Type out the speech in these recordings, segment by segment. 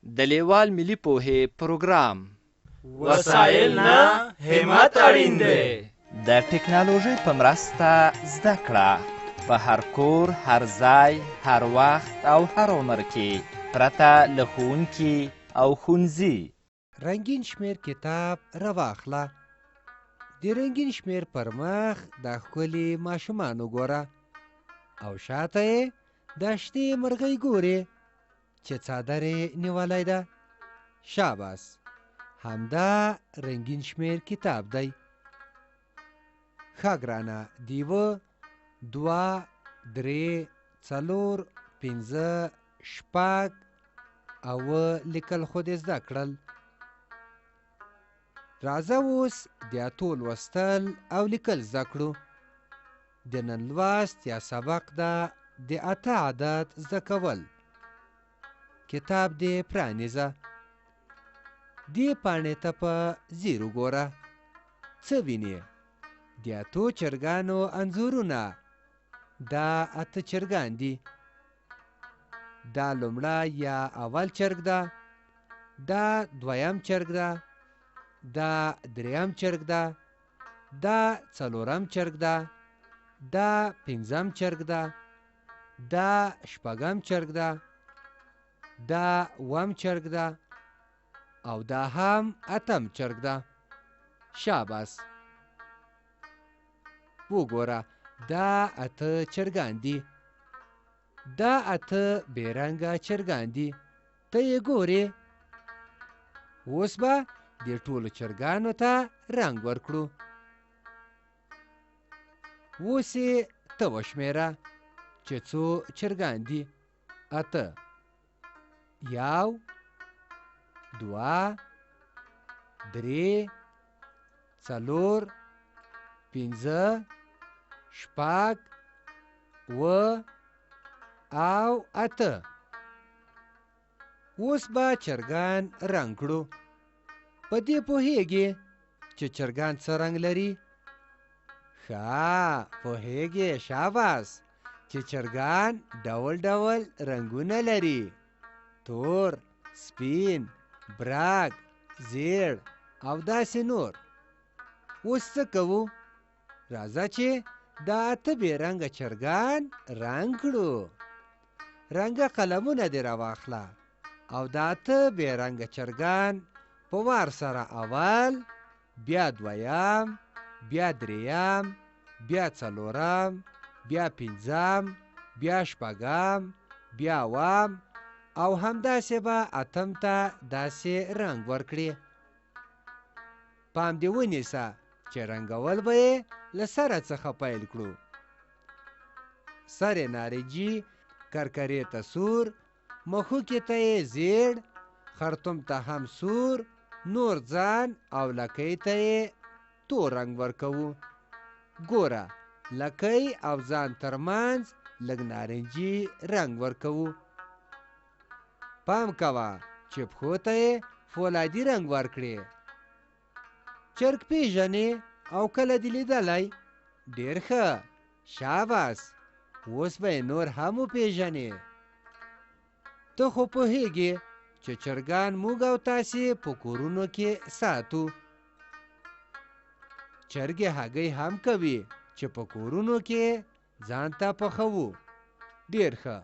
د لیوال ملي پوهې پروګرام وسایل نه همت اړین دی. د ټکنالوژۍ په مرسته زده کړه په هر کور، هر ځای، هر وخت او هر عمر کې پرته له ښوونکي او ښوونځي. رنګین شمیر کتاب راواخله. د رنګین شمیر پر مخ د ښکلي ماشومان وګوره او شاته یې د شنې مرغۍ ګورې چې څادر یې نیولی ده. شاباس، همدا رنګین شمیر کتاب دی. ښه ګرانه، د 1 2 3 4 5 6 اوه لیکل خو دې زده کړل. راځه اوس د اتو لوستل او لیکل زده کړو. د نن لوست یا سبق ده د اته عدد زده کول. کتاب دې پرانیزه. دې پاڼې ته په ځیر وګوره. څه وینې؟ د اتو چرګانو انځورونه. دا اته چرګان دي. دا لومړی یا اول چرګ ده. دا دویم چرګ ده. دا دریم چرګ ده. دا څلورم چرګ ده. دا پنځم چرګ ده. دا شپږم چرګ ده. دا اووم چرګ ده. او دا هم اتم چرګ ده. شاباس. وګوره، دا اته چرګان دي. دا اته بیرنګه چرګان دي. ته یې ګورې؟ اوس به دې ټولو چرګانو ته رنګ ورکړو. اوس یې ته وشمېره چې څو چرګان دي. اته. 1 2 3 4 5 6 7 او اته. اوس به چرګان رنګ کړو. په دې پوهیږې چې چرګان څه رنګ لري؟ ښه پوهیږې. شاباس. چې چرګان ډول ډول رنګونه لري: تور، سپین، برګ، زیړ او داسې نور. اوس څه کوو؟ راځه چې دا اته بې رنګه چرګان رنګ کړو. رنګه قلمونه دې راواخله او دا اته بې رنګه چرګان په وار سره اول، بیا دویم، بیا دریم، بیا څلورم، بیا پنځم، بیا شپږم، بیا اووم او همداسې به اتم ته داسې رنګ ورکړي. پام دې ونیسه چې رنګول به یې له سره څخه پیل کړو. سر یې نارنجي، کرکرې ته سور، مخوکې ته یې زیړ، خرطوم ته هم سور، نور ځان او لکۍ ته یې تور رنګ ورکوو. ګوره، لکۍ او ځان ترمنځ لږ نارنجي رنګ ورکوو. پام کوه چې پښو ته یې فولادي رنګ ورکړې. چرګ پیژنې او کله دې لیدلی؟ ډېر ښه. شاباس. اوس به یې نور هم وپیژنې. ته خو پوهیږې چې چرګان موږ او تاسې په کورونو کې ساتو. چرګې هګۍ هم کوي چې په کورونو کې ځان ته پخوو. ډېر ښه.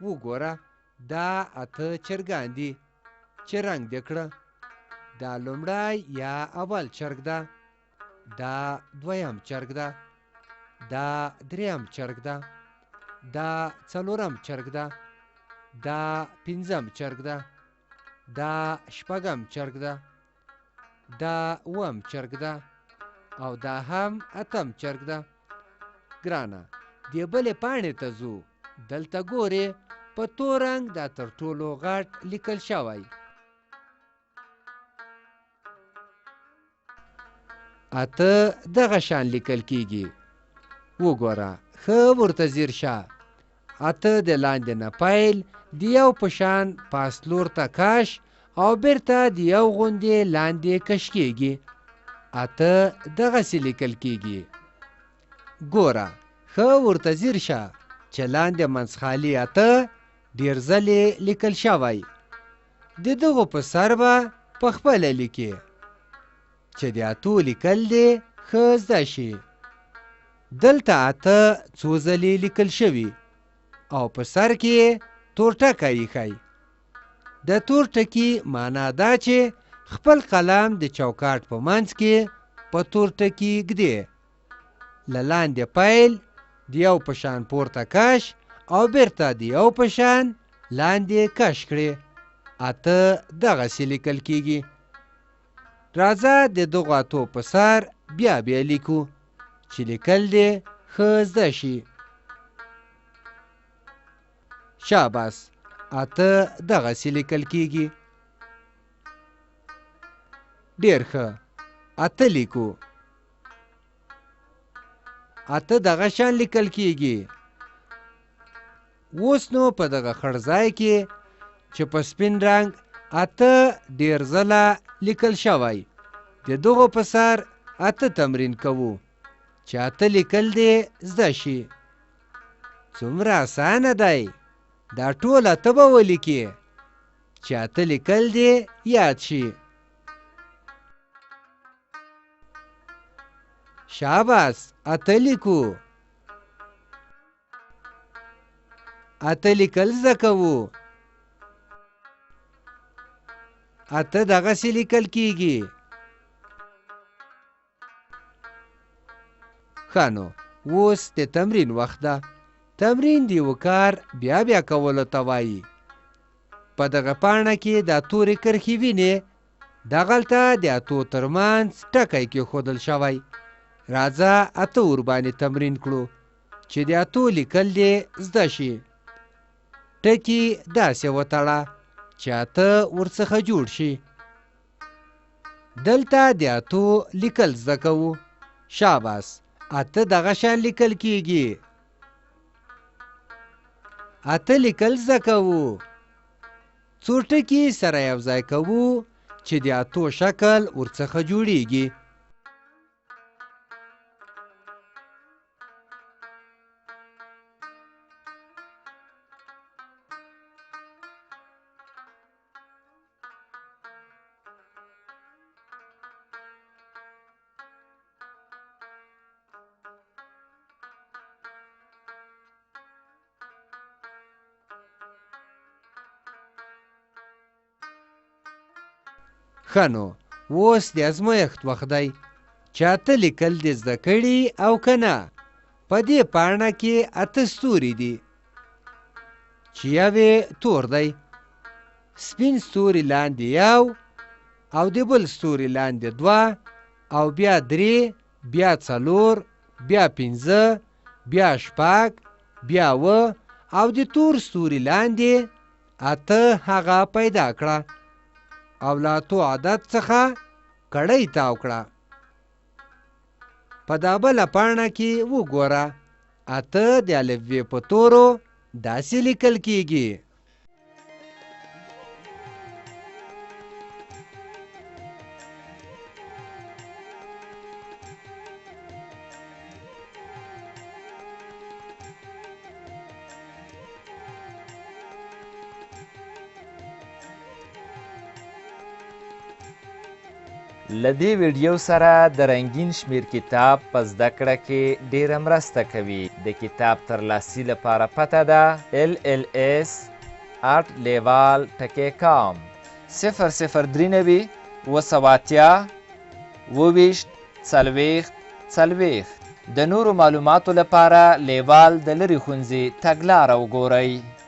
وګوره دا اته چرګان دي چې رنګ دې کړه. دا لومړی یا اول چرګ ده، دا دویم چرګ ده، دا دریم چرګ ده، دا څلورم چرګ ده، دا پنځم چرګ ده، دا شپږم چرګ ده، دا اووم چرګ ده او دا هم اتم چرګ ده. ګرانه دې بلې پاڼې ته ځو. دلته ګورې په تور رنګ دا تر ټولو غټ لیکل شوی. اته دغه شان لیکل کیږي. وګوره ښه ورته ځیر شه. اته د لاندې نه پیل د یو په شان پاسلور ته کش او بیرته د یو غوندې لاندې کش کیږي. اته دغسې لیکل کیږي. ګوره ښه ورته ځیر شه چې لاندې منځخالي اته ډېر ځلې لیکل شوی. د دغو په سر به پخپله لیکي چې د اتو لیکل دې ښه زده شي. دلته اته څو ځلې لیکل شوي او په سر کې تور ټکی ایښی. د تور ټکي معنا دا چې خپل قلم د چوکاټ په منځ کې په تور ټکي ږدې. له لاندې پیل د یو په شان پورته کش او بیرته د یو په شان لاندې کش کړې. اته دغسې لیکل کیږي. راځه د دغو اتو په سر بیا بیا لیکو چې لیکل دې ښه زده شي. شاباس اته دغسې لیکل کیږي. ډېر ښه اته لیکو. اته دغه شان لیکل کیږي. اوس نو په دغه خړ ځای کې چې په سپین رنګ اته ډېر ځله لیکل شوی، د دغو په سر اته تمرین کوو چې اته لیکل دې زده شي. څومره اسانه دی. دا ټول اته به ولیکې چې اته لیکل دې یاد شي. شاباس اته لیکو. اته لیکل زده کوو. اته دغسې لیکل کیږي. ښه نو اوس د تمرین وخت ده. تمرین د یو کار بیا بیا کولو ته وایي. په دغه پاڼه کې دا تورې کرښې وینې. دغلته د اتو ترمنځ ټکی کېښودل شوی. راځه اته ورباندې تمرین کړو چې د اتو لیکل دې زده شي. ټکي داسې وتړه چې اته ورڅخه جوړ شي. دلته د اتو لیکل زده کوو. شاباس اته دغه شان لیکل کیږي. اته لیکل زده کوو. څو ټکي سره یو ځای کوو چې د اتو شکل ورڅخه جوړیږي. ښه نو اوس د ازمایښت وخت دی چې اته لیکل دې زده کړي او که نه. په دې پاڼه کې اته ستوري دي چې یو یې تور دی. سپین ستوري لاندې یو او د بل ستوري لاندې دوه او بیا درې، بیا څلور، بیا پنځه، بیا شپږ، بیا اوه او د تور ستوري لاندې اته هغه پیدا کړه او له اتو عدد څخه کړۍ تاو کړه. په دا بله پاڼه کې وګوره اته د الفبې په تورو داسې لیکل کیږي. له دې ویډیو سره د رنګین شمیر کتاب په زده کړه کې ډیره مرسته کوي. د کتاب ترلاسي لپاره پته ده LLS@leval.com 003 280 24 40. د نورو معلوماتو لپاره لیوال د لرې ښوونځي تګلاره وګورئ.